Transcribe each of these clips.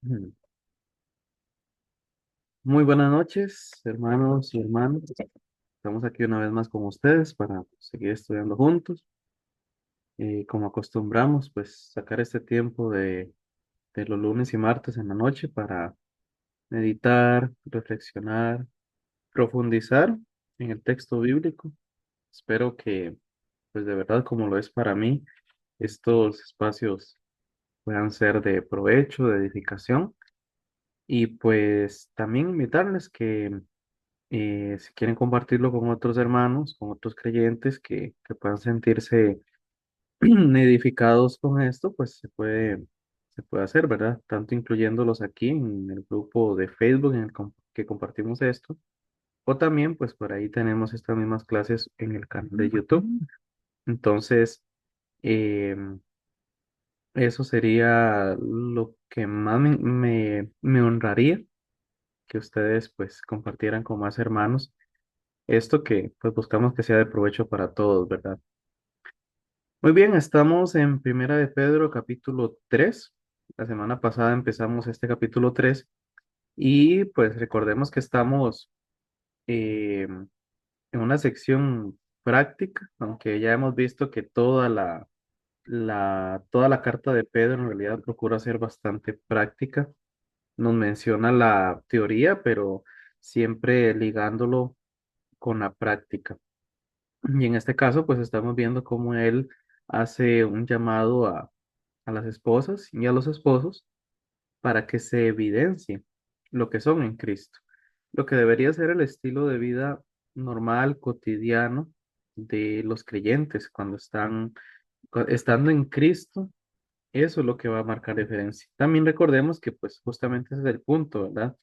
Ujú. Muy buenas noches, hermanos y hermanas. Estamos aquí una vez más con ustedes para seguir estudiando juntos. Como acostumbramos, pues sacar este tiempo de los lunes y martes en la noche para meditar, reflexionar, profundizar en el texto bíblico. Espero que, pues de verdad, como lo es para mí, estos espacios puedan ser de provecho, de edificación. Y pues también invitarles que si quieren compartirlo con otros hermanos, con otros creyentes que puedan sentirse edificados con esto, pues se puede hacer, ¿verdad? Tanto incluyéndolos aquí en el grupo de Facebook en el que compartimos esto, o también pues por ahí tenemos estas mismas clases en el canal de YouTube. Entonces, em, eso sería lo que más me honraría que ustedes pues compartieran con más hermanos esto que pues buscamos que sea de provecho para todos, ¿verdad? Muy bien, estamos en Primera de Pedro, capítulo 3. La semana pasada empezamos este capítulo 3 y pues recordemos que estamos en una sección práctica, aunque ya hemos visto que toda la carta de Pedro en realidad procura ser bastante práctica. Nos menciona la teoría, pero siempre ligándolo con la práctica. Y en este caso, pues estamos viendo cómo él hace un llamado a las esposas y a los esposos para que se evidencie lo que son en Cristo, lo que debería ser el estilo de vida normal, cotidiano de los creyentes cuando estando en Cristo. Eso es lo que va a marcar diferencia. También recordemos que pues justamente ese es el punto, ¿verdad?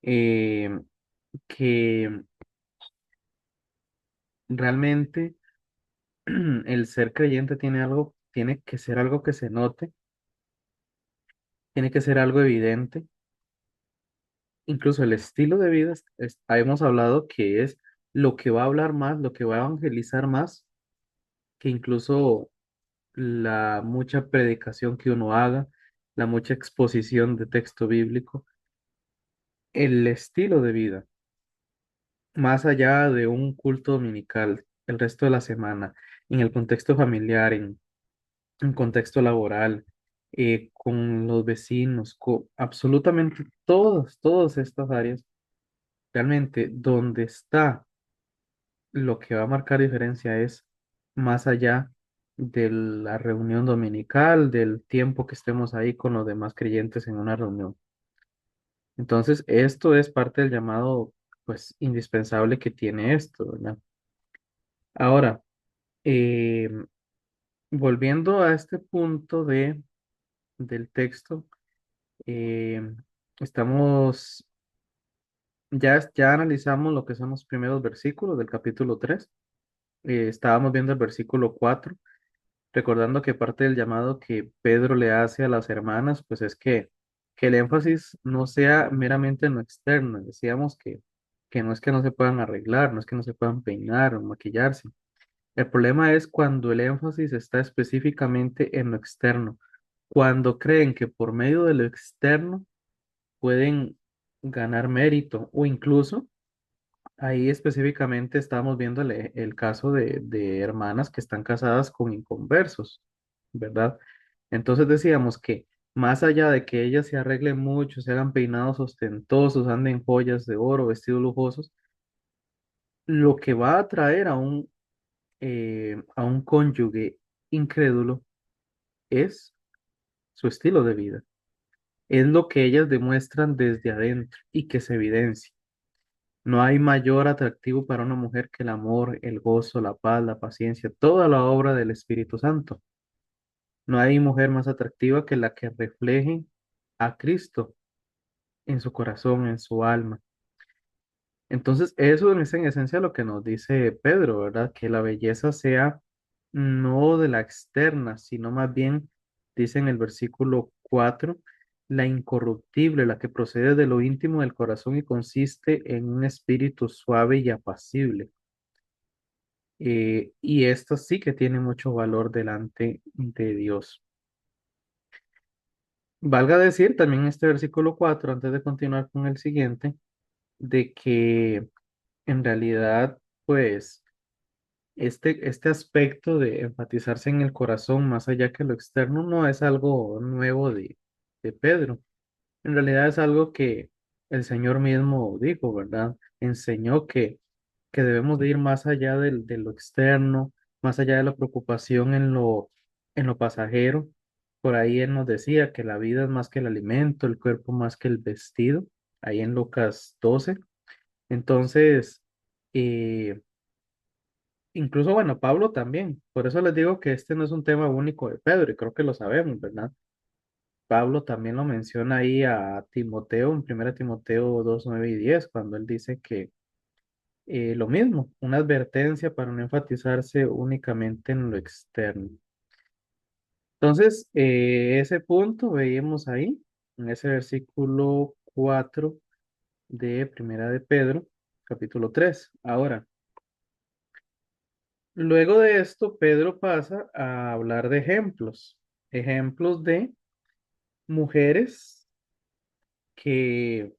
Eh, que realmente el ser creyente tiene que ser algo que se note, tiene que ser algo evidente. Incluso el estilo de vida, hemos hablado que es lo que va a hablar más, lo que va a evangelizar más, que incluso la mucha predicación que uno haga, la mucha exposición de texto bíblico, el estilo de vida, más allá de un culto dominical, el resto de la semana, en el contexto familiar, en contexto laboral, con los vecinos, con absolutamente todas estas áreas, realmente donde está lo que va a marcar diferencia es más allá de la reunión dominical, del tiempo que estemos ahí con los demás creyentes en una reunión. Entonces, esto es parte del llamado, pues, indispensable que tiene esto, ¿verdad? Ahora, eh, volviendo a este punto del texto, eh, estamos, ya analizamos lo que son los primeros versículos del capítulo 3. Estábamos viendo el versículo 4, recordando que parte del llamado que Pedro le hace a las hermanas, pues es que el énfasis no sea meramente en lo externo. Decíamos que no es que no se puedan arreglar, no es que no se puedan peinar o maquillarse. El problema es cuando el énfasis está específicamente en lo externo, cuando creen que por medio de lo externo pueden ganar mérito o incluso ahí específicamente estamos viendo el caso de hermanas que están casadas con inconversos, ¿verdad? Entonces decíamos que más allá de que ellas se arreglen mucho, se hagan peinados ostentosos, anden joyas de oro, vestidos lujosos, lo que va a atraer a un cónyuge incrédulo es su estilo de vida, es lo que ellas demuestran desde adentro y que se evidencia. No hay mayor atractivo para una mujer que el amor, el gozo, la paz, la paciencia, toda la obra del Espíritu Santo. No hay mujer más atractiva que la que refleje a Cristo en su corazón, en su alma. Entonces, eso es en esencia lo que nos dice Pedro, ¿verdad? Que la belleza sea no de la externa, sino más bien, dice en el versículo 4, la incorruptible, la que procede de lo íntimo del corazón y consiste en un espíritu suave y apacible. Y esto sí que tiene mucho valor delante de Dios. Valga decir también en este versículo 4 antes de continuar con el siguiente, de que en realidad, pues, este aspecto de enfatizarse en el corazón más allá que lo externo no es algo nuevo de Pedro. En realidad es algo que el Señor mismo dijo, ¿verdad? Enseñó que debemos de ir más allá de lo externo, más allá de la preocupación en lo pasajero. Por ahí Él nos decía que la vida es más que el alimento, el cuerpo más que el vestido, ahí en Lucas 12. Entonces, eh, incluso, bueno, Pablo también. Por eso les digo que este no es un tema único de Pedro y creo que lo sabemos, ¿verdad? Pablo también lo menciona ahí a Timoteo en 1 Timoteo 2 9 y 10 cuando él dice que lo mismo, una advertencia para no enfatizarse únicamente en lo externo. Entonces, ese punto veíamos ahí, en ese versículo 4 de Primera de Pedro, capítulo 3. Ahora, luego de esto, Pedro pasa a hablar de ejemplos, ejemplos de mujeres que,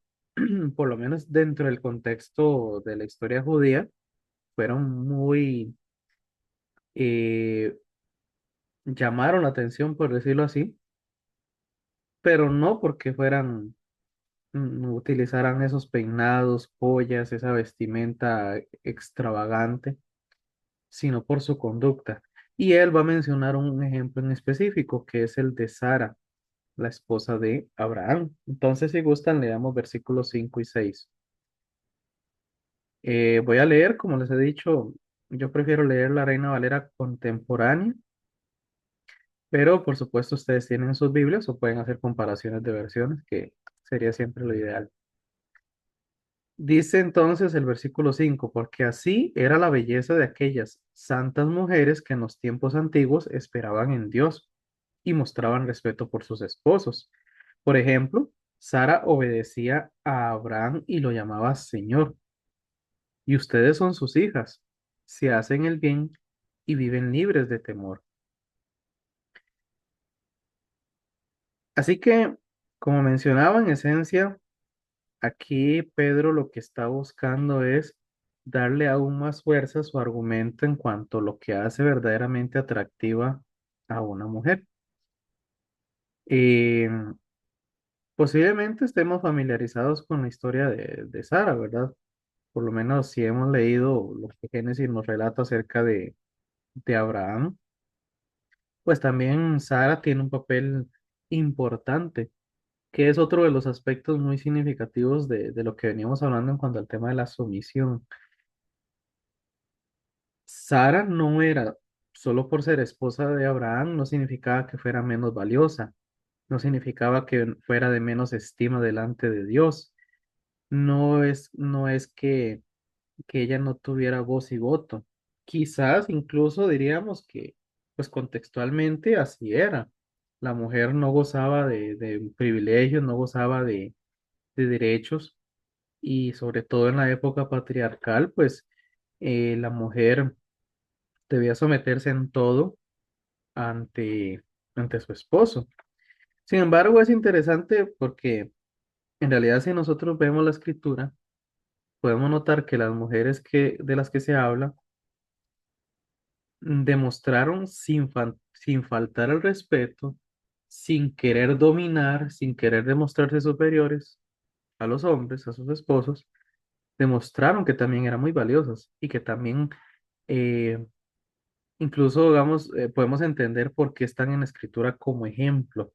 por lo menos dentro del contexto de la historia judía, fueron muy, eh, llamaron la atención, por decirlo así, pero no porque fueran, utilizaran esos peinados, joyas, esa vestimenta extravagante, sino por su conducta. Y él va a mencionar un ejemplo en específico, que es el de Sara, la esposa de Abraham. Entonces, si gustan, leamos versículos 5 y 6. Voy a leer, como les he dicho, yo prefiero leer la Reina Valera contemporánea, pero por supuesto ustedes tienen sus Biblias o pueden hacer comparaciones de versiones, que sería siempre lo ideal. Dice entonces el versículo 5 porque así era la belleza de aquellas santas mujeres que en los tiempos antiguos esperaban en Dios y mostraban respeto por sus esposos. Por ejemplo, Sara obedecía a Abraham y lo llamaba Señor, y ustedes son sus hijas, si hacen el bien y viven libres de temor. Así que, como mencionaba, en esencia, aquí Pedro lo que está buscando es darle aún más fuerza a su argumento en cuanto a lo que hace verdaderamente atractiva a una mujer. Eh, Posiblemente estemos familiarizados con la historia de Sara, ¿verdad? Por lo menos si hemos leído lo que Génesis nos relata acerca de Abraham, pues también Sara tiene un papel importante, que es otro de los aspectos muy significativos de lo que veníamos hablando en cuanto al tema de la sumisión. Sara no era, solo por ser esposa de Abraham, no significaba que fuera menos valiosa, no significaba que fuera de menos estima delante de Dios. No es que ella no tuviera voz y voto. Quizás incluso diríamos que, pues contextualmente así era. La mujer no gozaba de privilegios, no gozaba de derechos y sobre todo en la época patriarcal, pues la mujer debía someterse en todo ante, ante su esposo. Sin embargo, es interesante porque en realidad si nosotros vemos la escritura, podemos notar que las mujeres de las que se habla demostraron sin faltar el respeto, sin querer dominar, sin querer demostrarse superiores a los hombres, a sus esposos, demostraron que también eran muy valiosas y que también eh, incluso, digamos, podemos entender por qué están en la escritura como ejemplo,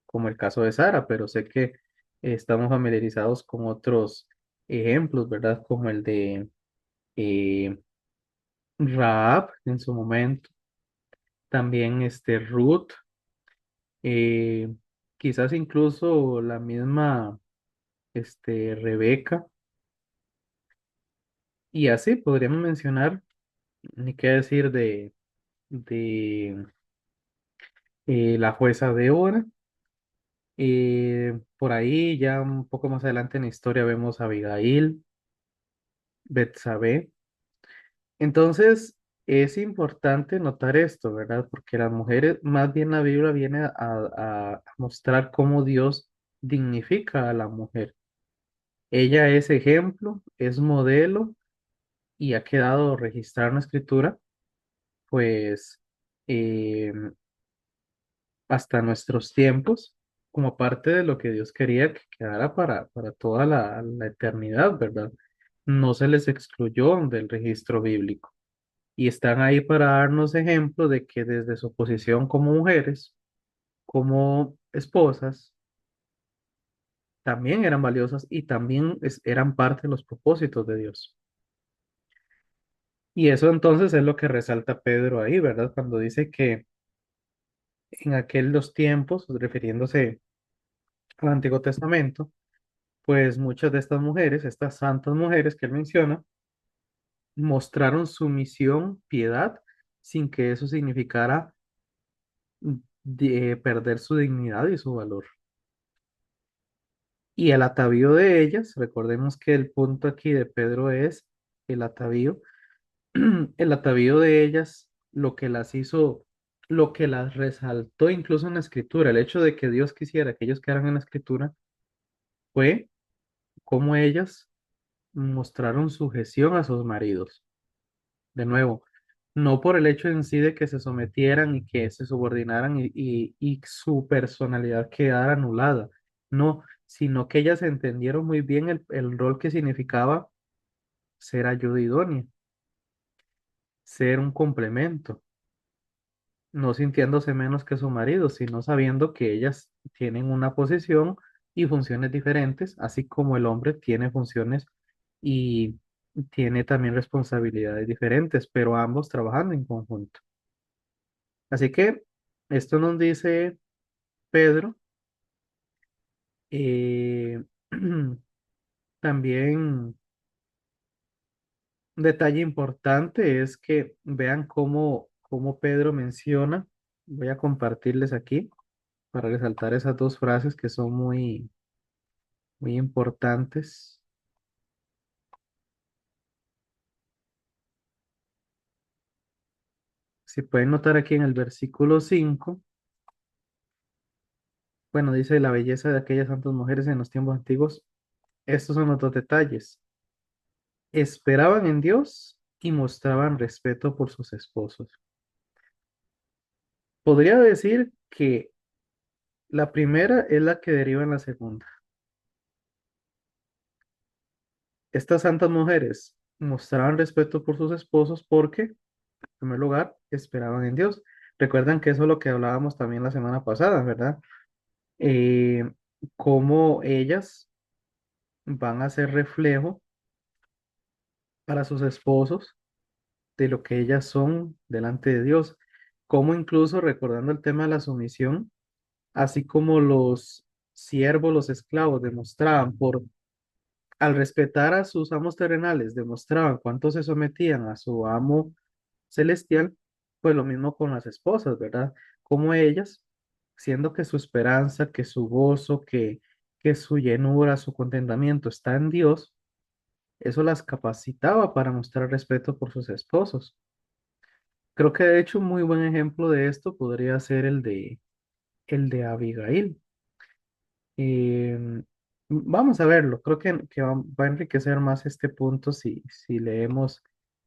como el caso de Sara, pero sé que estamos familiarizados con otros ejemplos, ¿verdad? Como el de eh, Rahab en su momento, también Ruth, eh, quizás incluso la misma Rebeca, y así podríamos mencionar, ni qué decir de la jueza Débora. Por ahí, ya un poco más adelante en la historia, vemos a Abigail, Betsabé. Entonces, es importante notar esto, ¿verdad? Porque las mujeres, más bien la Biblia viene a mostrar cómo Dios dignifica a la mujer. Ella es ejemplo, es modelo y ha quedado registrada en la escritura, pues eh, hasta nuestros tiempos, como parte de lo que Dios quería que quedara para toda la eternidad, ¿verdad? No se les excluyó del registro bíblico y están ahí para darnos ejemplo de que desde su posición como mujeres, como esposas, también eran valiosas y también eran parte de los propósitos de Dios. Y eso entonces es lo que resalta Pedro ahí, ¿verdad? Cuando dice que en aquellos tiempos, refiriéndose al Antiguo Testamento, pues muchas de estas mujeres, estas santas mujeres que él menciona, mostraron sumisión, piedad, sin que eso significara perder su dignidad y su valor. Y el atavío de ellas, recordemos que el punto aquí de Pedro es el atavío, el atavío de ellas, lo que las hizo, lo que las resaltó incluso en la escritura, el hecho de que Dios quisiera que ellos quedaran en la escritura, fue cómo ellas mostraron sujeción a sus maridos. De nuevo, no por el hecho en sí de que se sometieran y que se subordinaran y su personalidad quedara anulada, no, sino que ellas entendieron muy bien el rol que significaba ser ayuda idónea, ser un complemento, no sintiéndose menos que su marido, sino sabiendo que ellas tienen una posición y funciones diferentes, así como el hombre tiene funciones y tiene también responsabilidades diferentes, pero ambos trabajando en conjunto. Así que esto nos dice Pedro. eh, También un detalle importante es que vean cómo Pedro menciona, voy a compartirles aquí para resaltar esas dos frases que son muy importantes. Si pueden notar aquí en el versículo 5, bueno, dice la belleza de aquellas santas mujeres en los tiempos antiguos. Estos son los dos detalles. Esperaban en Dios y mostraban respeto por sus esposos. Podría decir que la primera es la que deriva en la segunda. Estas santas mujeres mostraban respeto por sus esposos porque, en primer lugar, esperaban en Dios. Recuerdan que eso es lo que hablábamos también la semana pasada, ¿verdad? Eh, Cómo ellas van a ser reflejo para sus esposos de lo que ellas son delante de Dios. Como incluso recordando el tema de la sumisión, así como los siervos, los esclavos demostraban al respetar a sus amos terrenales, demostraban cuánto se sometían a su amo celestial, pues lo mismo con las esposas, ¿verdad? Como ellas, siendo que su esperanza, que su gozo, que su llenura, su contentamiento está en Dios, eso las capacitaba para mostrar respeto por sus esposos. Creo que de hecho un muy buen ejemplo de esto podría ser el de Abigail. Vamos a verlo, creo que va a enriquecer más este punto si leemos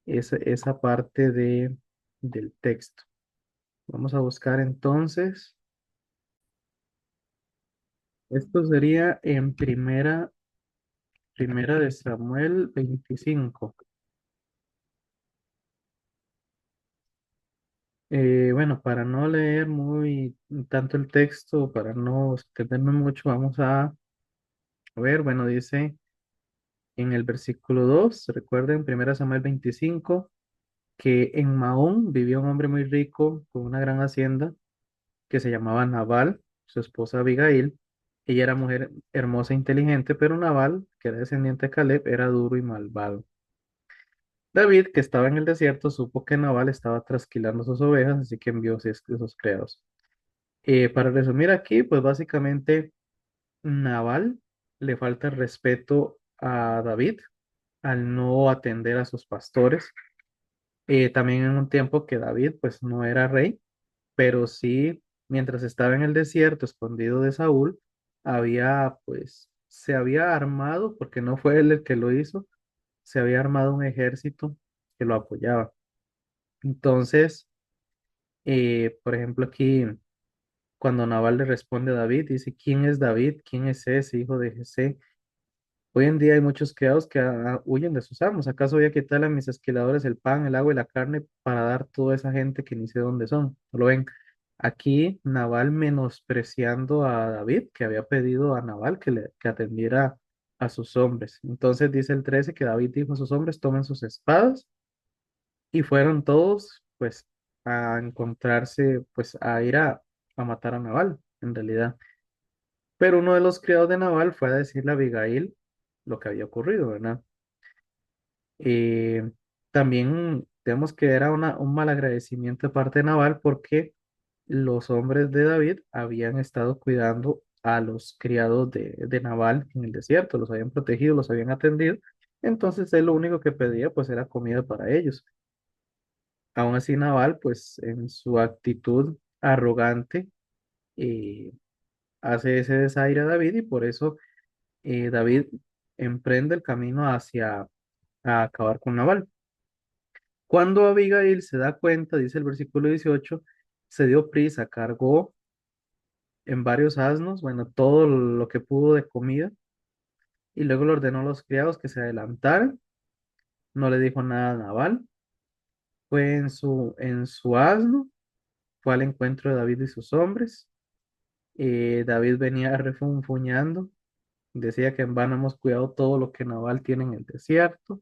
esa parte del texto. Vamos a buscar entonces, esto sería en primera de Samuel 25. Bueno, para no leer muy tanto el texto, para no extenderme mucho, vamos a ver, bueno, dice en el versículo 2, recuerden, primera Samuel 25, que en Mahón vivía un hombre muy rico con una gran hacienda que se llamaba Nabal, su esposa Abigail. Ella era mujer hermosa e inteligente, pero Nabal, que era descendiente de Caleb, era duro y malvado. David, que estaba en el desierto, supo que Nabal estaba trasquilando sus ovejas, así que envió sus criados. Para resumir aquí, pues básicamente Nabal le falta el respeto a David al no atender a sus pastores. También en un tiempo que David pues no era rey, pero sí, mientras estaba en el desierto, escondido de Saúl, había pues, se había armado, porque no fue él el que lo hizo, se había armado un ejército que lo apoyaba. Entonces, por ejemplo, aquí, cuando Nabal le responde a David, dice, ¿quién es David? ¿Quién es ese hijo de Jesé? Hoy en día hay muchos criados que huyen de sus amos. ¿Acaso voy a quitarle a mis esquiladores el pan, el agua y la carne para dar toda esa gente que ni sé dónde son? ¿No lo ven? Aquí Nabal menospreciando a David, que había pedido a Nabal que atendiera a sus hombres. Entonces dice el 13 que David dijo a sus hombres, tomen sus espadas y fueron todos pues a encontrarse, pues a ir a matar a Nabal, en realidad. Pero uno de los criados de Nabal fue a decirle a Abigail lo que había ocurrido, ¿verdad? Eh, También vemos que era un mal agradecimiento de parte de Nabal porque los hombres de David habían estado cuidando a los criados de Nabal en el desierto, los habían protegido, los habían atendido. Entonces él lo único que pedía pues era comida para ellos. Aún así Nabal pues en su actitud arrogante eh, hace ese desaire a David y por eso David emprende el camino hacia a acabar con Nabal. Cuando Abigail se da cuenta, dice el versículo 18, se dio prisa, cargó en varios asnos, bueno, todo lo que pudo de comida, y luego le ordenó a los criados que se adelantaran, no le dijo nada a Nabal, fue en su asno, fue al encuentro de David y sus hombres. David venía refunfuñando, decía que en vano hemos cuidado todo lo que Nabal tiene en el desierto,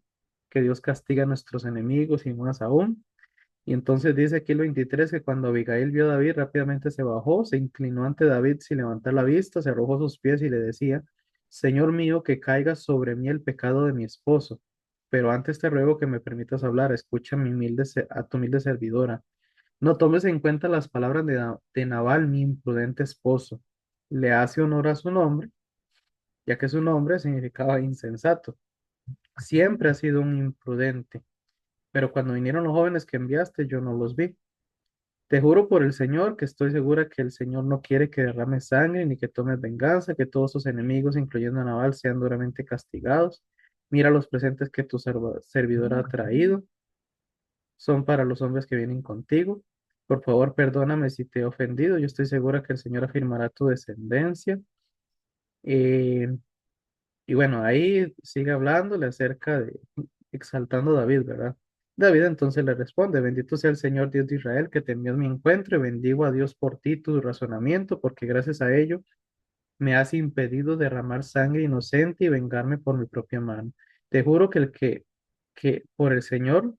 que Dios castiga a nuestros enemigos y más aún. Y entonces dice aquí el 23 que cuando Abigail vio a David, rápidamente se bajó, se inclinó ante David sin levantar la vista, se arrojó a sus pies y le decía, Señor mío, que caiga sobre mí el pecado de mi esposo. Pero antes te ruego que me permitas hablar, escucha a tu humilde servidora. No tomes en cuenta las palabras de Nabal, mi imprudente esposo. Le hace honor a su nombre, ya que su nombre significaba insensato. Siempre ha sido un imprudente, pero cuando vinieron los jóvenes que enviaste, yo no los vi. Te juro por el Señor que estoy segura que el Señor no quiere que derrames sangre ni que tomes venganza, que todos tus enemigos, incluyendo a Nabal, sean duramente castigados. Mira los presentes que tu servidor ha traído, son para los hombres que vienen contigo. Por favor, perdóname si te he ofendido. Yo estoy segura que el Señor afirmará tu descendencia. Eh, y bueno, ahí sigue hablándole acerca de, exaltando a David, ¿verdad? David entonces le responde, bendito sea el Señor Dios de Israel que te envió a mi encuentro y bendigo a Dios por ti, tu razonamiento, porque gracias a ello me has impedido derramar sangre inocente y vengarme por mi propia mano. Te juro que por el Señor,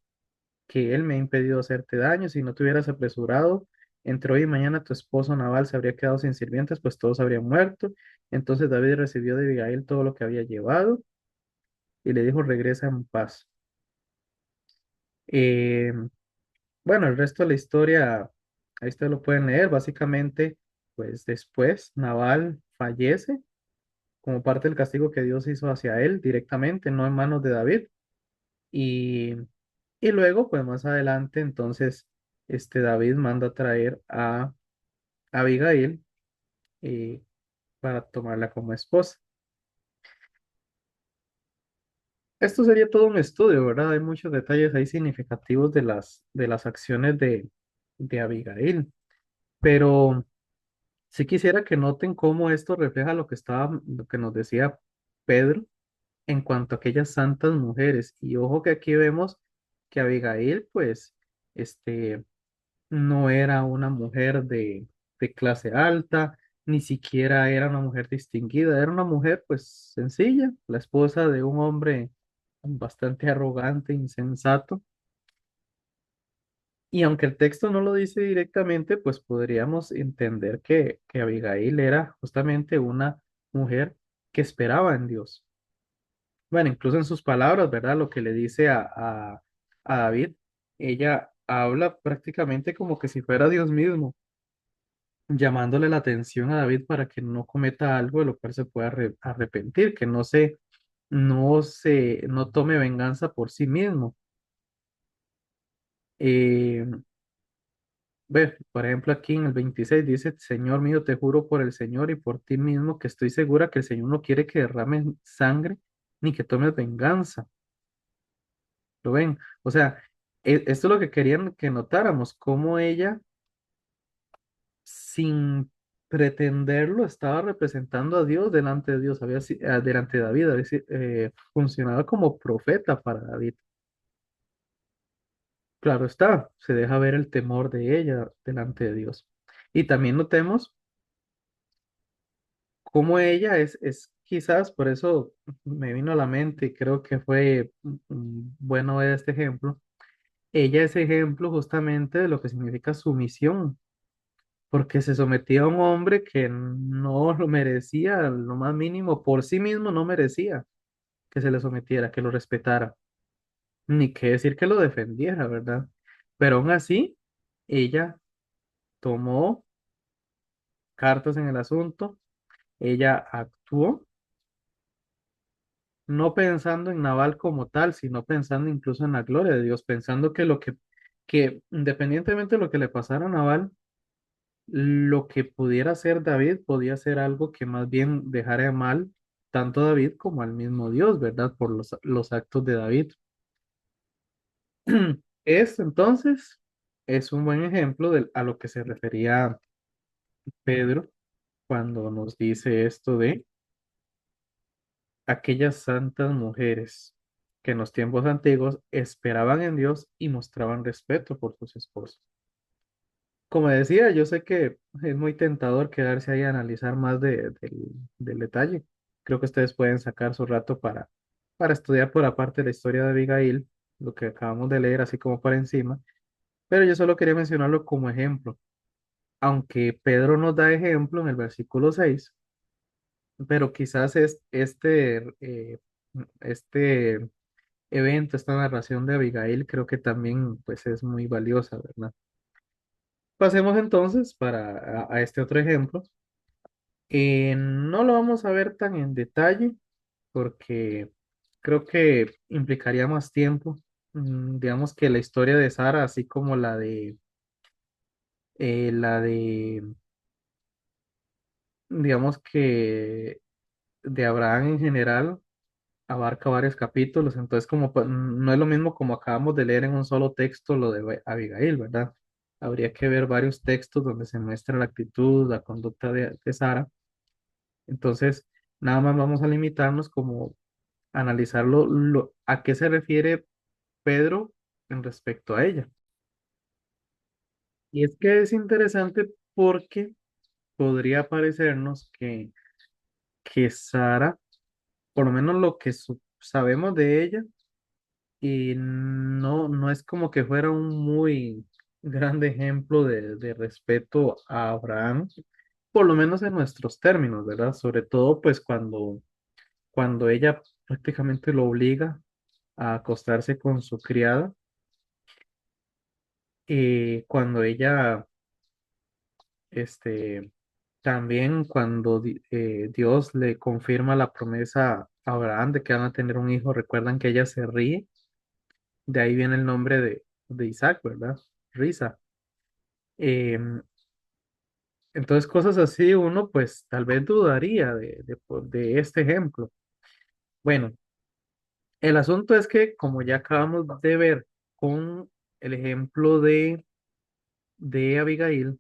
que Él me ha impedido hacerte daño, si no te hubieras apresurado, entre hoy y mañana tu esposo Nabal se habría quedado sin sirvientes, pues todos habrían muerto. Entonces David recibió de Abigail todo lo que había llevado y le dijo, regresa en paz. Eh, bueno, el resto de la historia, ahí ustedes lo pueden leer. Básicamente, pues después Nabal fallece como parte del castigo que Dios hizo hacia él directamente, no en manos de David. Y, y luego, pues más adelante, entonces, David manda a traer a Abigail eh, para tomarla como esposa. Esto sería todo un estudio, ¿verdad? Hay muchos detalles ahí significativos de las acciones de Abigail, pero sí quisiera que noten cómo esto refleja lo que nos decía Pedro en cuanto a aquellas santas mujeres. Y ojo que aquí vemos que Abigail, pues, este, no era una mujer de clase alta, ni siquiera era una mujer distinguida, era una mujer, pues, sencilla, la esposa de un hombre bastante arrogante, insensato. Y aunque el texto no lo dice directamente, pues podríamos entender que Abigail era justamente una mujer que esperaba en Dios. Bueno, incluso en sus palabras, ¿verdad? Lo que le dice a David, ella habla prácticamente como que si fuera Dios mismo, llamándole la atención a David para que no cometa algo de lo cual se pueda arrepentir, que no tome venganza por sí mismo. Eh, Ve, por ejemplo, aquí en el 26 dice, Señor mío, te juro por el Señor y por ti mismo que estoy segura que el Señor no quiere que derrames sangre ni que tomes venganza. ¿Lo ven? O sea, esto es lo que querían que notáramos, cómo ella, sin pretenderlo, estaba representando a Dios delante de Dios, delante de David, funcionaba como profeta para David. Claro está, se deja ver el temor de ella delante de Dios. Y también notemos cómo ella es quizás, por eso me vino a la mente y creo que fue bueno ver este ejemplo. Ella es ejemplo justamente de lo que significa sumisión, porque se sometía a un hombre que no lo merecía, lo más mínimo, por sí mismo no merecía que se le sometiera, que lo respetara, ni que decir que lo defendiera, ¿verdad? Pero aún así, ella tomó cartas en el asunto, ella actuó, no pensando en Naval como tal, sino pensando incluso en la gloria de Dios, pensando que independientemente de lo que le pasara a Naval, lo que pudiera hacer David podía ser algo que más bien dejara mal tanto a David como al mismo Dios, ¿verdad? Por los actos de David. Entonces es un buen ejemplo a lo que se refería Pedro cuando nos dice esto de aquellas santas mujeres que en los tiempos antiguos esperaban en Dios y mostraban respeto por sus esposos. Como decía, yo sé que es muy tentador quedarse ahí a analizar más del detalle. Creo que ustedes pueden sacar su rato para estudiar por aparte la historia de Abigail, lo que acabamos de leer, así como por encima, pero yo solo quería mencionarlo como ejemplo. Aunque Pedro nos da ejemplo en el versículo 6, pero quizás este evento, esta narración de Abigail, creo que también pues es muy valiosa, ¿verdad? Pasemos entonces a este otro ejemplo. No lo vamos a ver tan en detalle porque creo que implicaría más tiempo. Digamos que la historia de Sara, así como la de, digamos que de Abraham en general, abarca varios capítulos, entonces no es lo mismo como acabamos de leer en un solo texto lo de Abigail, ¿verdad? Habría que ver varios textos donde se muestra la actitud, la conducta de Sara. Entonces, nada más vamos a limitarnos como a analizar a qué se refiere Pedro en respecto a ella. Y es que es interesante porque podría parecernos que Sara, por lo menos lo que sabemos de ella, y no es como que fuera un muy grande ejemplo de respeto a Abraham, por lo menos en nuestros términos, ¿verdad? Sobre todo pues cuando ella prácticamente lo obliga a acostarse con su criada, y cuando ella, este, también cuando Dios le confirma la promesa a Abraham de que van a tener un hijo, recuerdan que ella se ríe, de ahí viene el nombre de Isaac, ¿verdad? Risa. Em, entonces, cosas así, uno pues tal vez dudaría de este ejemplo. Bueno, el asunto es que, como ya acabamos de ver con el ejemplo de Abigail,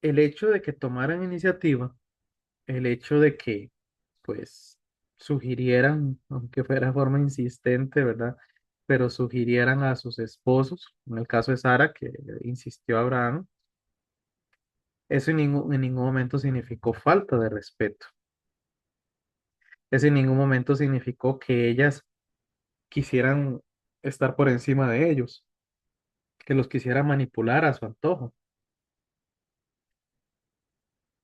el hecho de que tomaran iniciativa, el hecho de que pues sugirieran, aunque fuera de forma insistente, ¿verdad? Pero sugirieran a sus esposos, en el caso de Sara, que insistió a Abraham, eso en ningún momento significó falta de respeto. Eso en ningún momento significó que ellas quisieran estar por encima de ellos, que los quisieran manipular a su antojo.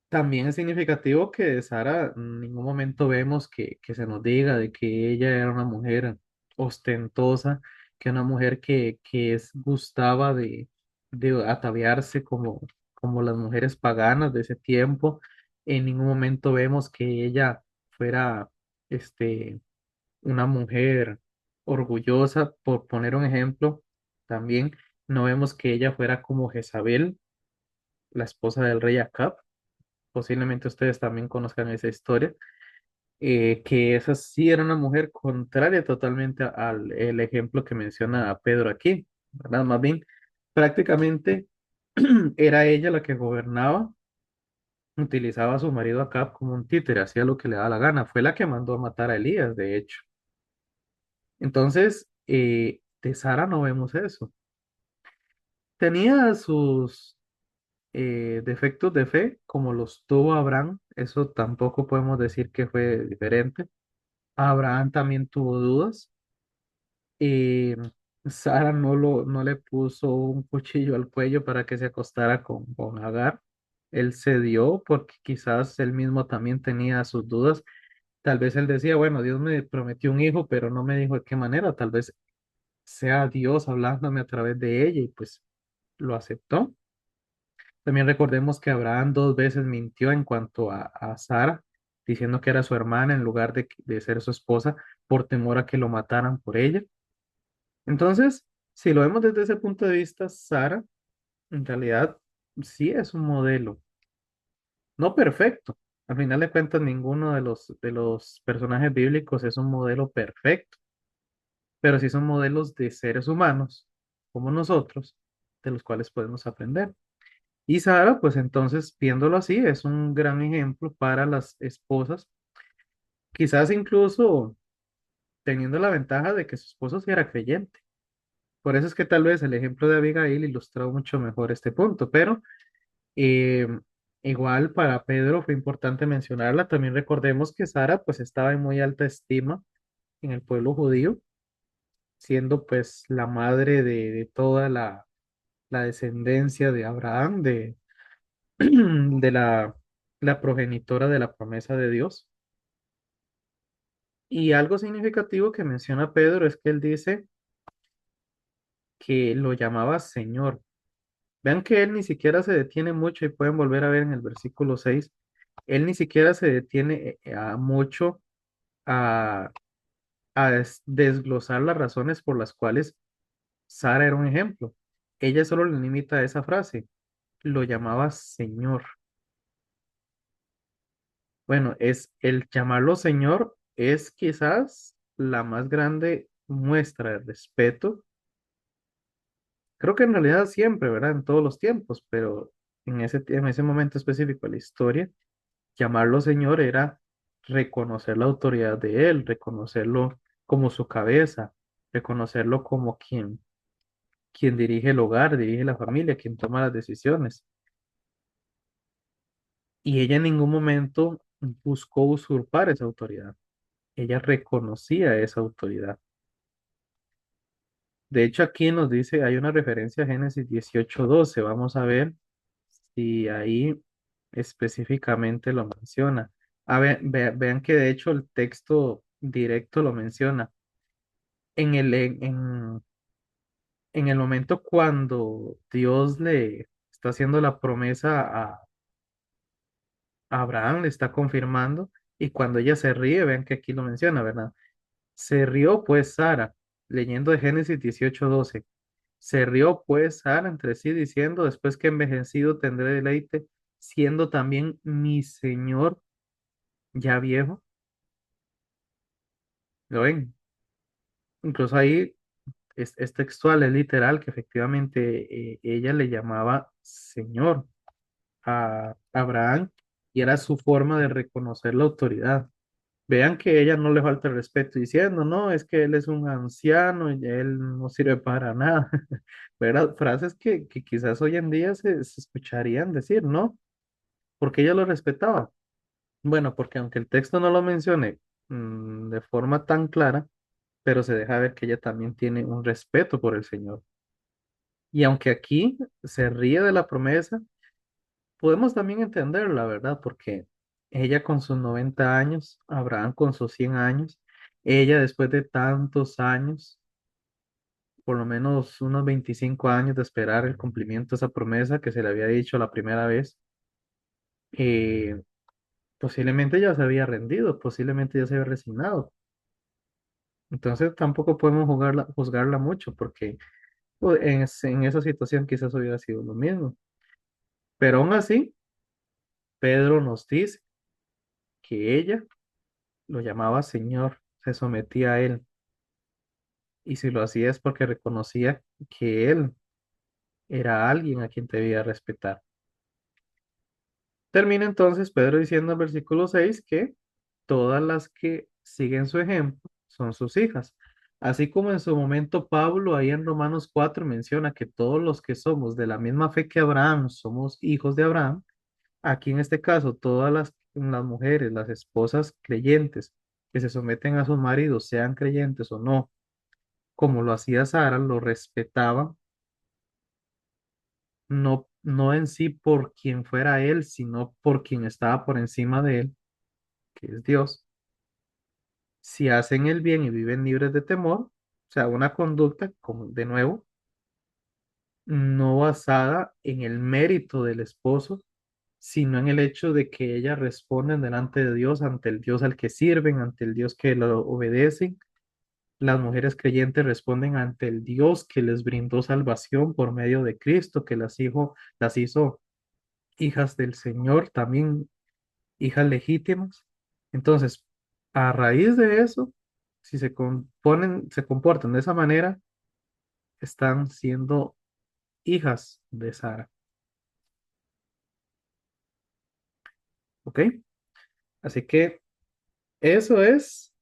También es significativo que de Sara en ningún momento vemos que se nos diga de que ella era una mujer ostentosa, que una mujer que gustaba de ataviarse como las mujeres paganas de ese tiempo. En ningún momento vemos que ella fuera este, una mujer orgullosa, por poner un ejemplo. También no vemos que ella fuera como Jezabel, la esposa del rey Acab. Posiblemente ustedes también conozcan esa historia, que esa sí era una mujer contraria totalmente al el ejemplo que menciona a Pedro aquí, ¿verdad? Más bien, prácticamente era ella la que gobernaba, utilizaba a su marido Acab como un títere, hacía lo que le daba la gana. Fue la que mandó a matar a Elías, de hecho. Entonces, de Sara no vemos eso. Tenía sus defectos de fe, como los tuvo Abraham, eso tampoco podemos decir que fue diferente. Abraham también tuvo dudas. Y Sara no le puso un cuchillo al cuello para que se acostara con Agar. Él cedió porque quizás él mismo también tenía sus dudas. Tal vez él decía, bueno, Dios me prometió un hijo, pero no me dijo de qué manera. Tal vez sea Dios hablándome a través de ella y pues lo aceptó. También recordemos que Abraham dos veces mintió en cuanto a Sara, diciendo que era su hermana en lugar de ser su esposa, por temor a que lo mataran por ella. Entonces, si lo vemos desde ese punto de vista, Sara en realidad sí es un modelo, no perfecto. Al final de cuentas, ninguno de los personajes bíblicos es un modelo perfecto, pero sí son modelos de seres humanos, como nosotros, de los cuales podemos aprender. Y Sara, pues entonces, viéndolo así, es un gran ejemplo para las esposas, quizás incluso teniendo la ventaja de que su esposo sí era creyente. Por eso es que tal vez el ejemplo de Abigail ilustró mucho mejor este punto, pero eh, igual para Pedro fue importante mencionarla. También recordemos que Sara pues estaba en muy alta estima en el pueblo judío, siendo pues la madre de toda la descendencia de Abraham, de la progenitora de la promesa de Dios. Y algo significativo que menciona Pedro es que él dice que lo llamaba Señor. Vean que él ni siquiera se detiene mucho y pueden volver a ver en el versículo 6. Él ni siquiera se detiene a mucho a, desglosar las razones por las cuales Sara era un ejemplo. Ella solo le limita a esa frase, lo llamaba Señor. Bueno, es el llamarlo Señor es quizás la más grande muestra de respeto. Creo que en realidad siempre, ¿verdad? En todos los tiempos, pero en ese momento específico de la historia, llamarlo Señor era reconocer la autoridad de Él, reconocerlo como su cabeza, reconocerlo como quien dirige el hogar, dirige la familia, quien toma las decisiones. Y ella en ningún momento buscó usurpar esa autoridad. Ella reconocía esa autoridad. De hecho, aquí nos dice, hay una referencia a Génesis 18:12. Vamos a ver si ahí específicamente lo menciona. A ver, vean que de hecho el texto directo lo menciona. En el momento cuando Dios le está haciendo la promesa a Abraham, le está confirmando, y cuando ella se ríe, vean que aquí lo menciona, ¿verdad? Se rió pues Sara, leyendo de Génesis 18:12. Se rió pues Sara entre sí diciendo, después que envejecido tendré deleite, siendo también mi señor ya viejo. ¿Lo ven? Incluso ahí es textual, es literal, que efectivamente ella le llamaba señor a Abraham y era su forma de reconocer la autoridad. Vean que ella no le falta el respeto diciendo, no, es que él es un anciano y él no sirve para nada. ¿Verdad? Frases que quizás hoy en día se escucharían decir, ¿no? Porque ella lo respetaba. Bueno, porque aunque el texto no lo mencione de forma tan clara, pero se deja ver que ella también tiene un respeto por el Señor. Y aunque aquí se ríe de la promesa, podemos también entenderla, ¿verdad? Porque ella con sus 90 años, Abraham con sus 100 años, ella después de tantos años, por lo menos unos 25 años de esperar el cumplimiento de esa promesa que se le había dicho la primera vez, eh, posiblemente ya se había rendido, posiblemente ya se había resignado. Entonces tampoco podemos juzgarla mucho porque Pues, en esa situación quizás hubiera sido lo mismo. Pero aún así, Pedro nos dice que ella lo llamaba Señor, se sometía a él. Y si lo hacía es porque reconocía que él era alguien a quien debía respetar. Termina entonces Pedro diciendo en versículo 6 que todas las que siguen su ejemplo son sus hijas. Así como en su momento Pablo ahí en Romanos 4 menciona que todos los que somos de la misma fe que Abraham somos hijos de Abraham, aquí en este caso todas las mujeres, las esposas creyentes que se someten a sus maridos, sean creyentes o no, como lo hacía Sara, lo respetaban, no en sí por quien fuera él, sino por quien estaba por encima de él, que es Dios. Si hacen el bien y viven libres de temor, o sea, una conducta, como de nuevo, no basada en el mérito del esposo, sino en el hecho de que ellas responden delante de Dios, ante el Dios al que sirven, ante el Dios que lo obedecen. Las mujeres creyentes responden ante el Dios que les brindó salvación por medio de Cristo, que las hizo hijas del Señor, también hijas legítimas. Entonces, a raíz de eso, si se comportan de esa manera, están siendo hijas de Sara. ¿Ok? Así que eso es,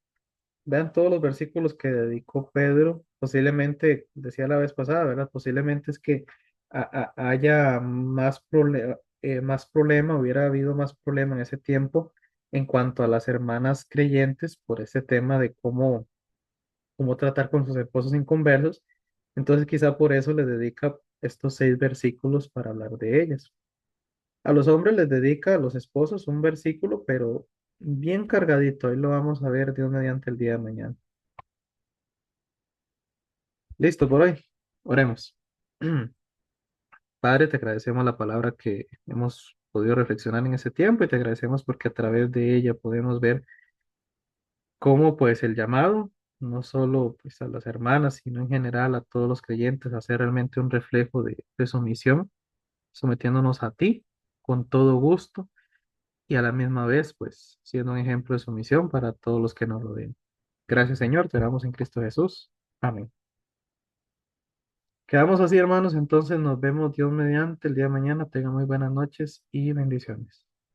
vean todos los versículos que dedicó Pedro. Posiblemente, decía la vez pasada, ¿verdad? Posiblemente es que haya más problema, hubiera habido más problema en ese tiempo en cuanto a las hermanas creyentes por ese tema de cómo tratar con sus esposos inconversos. Entonces quizá por eso le dedica estos 6 versículos para hablar de ellas. A los hombres les dedica a los esposos un versículo, pero bien cargadito. Ahí lo vamos a ver Dios mediante el día de mañana. Listo por hoy. Oremos. Padre, te agradecemos la palabra que hemos podido reflexionar en ese tiempo y te agradecemos porque a través de ella podemos ver cómo pues el llamado, no solo pues a las hermanas, sino en general a todos los creyentes, a ser realmente un reflejo de sumisión, sometiéndonos a ti con todo gusto y a la misma vez pues siendo un ejemplo de sumisión para todos los que nos rodeen. Gracias Señor, te damos en Cristo Jesús. Amén. Quedamos así hermanos, entonces nos vemos Dios mediante el día de mañana. Tengan muy buenas noches y bendiciones.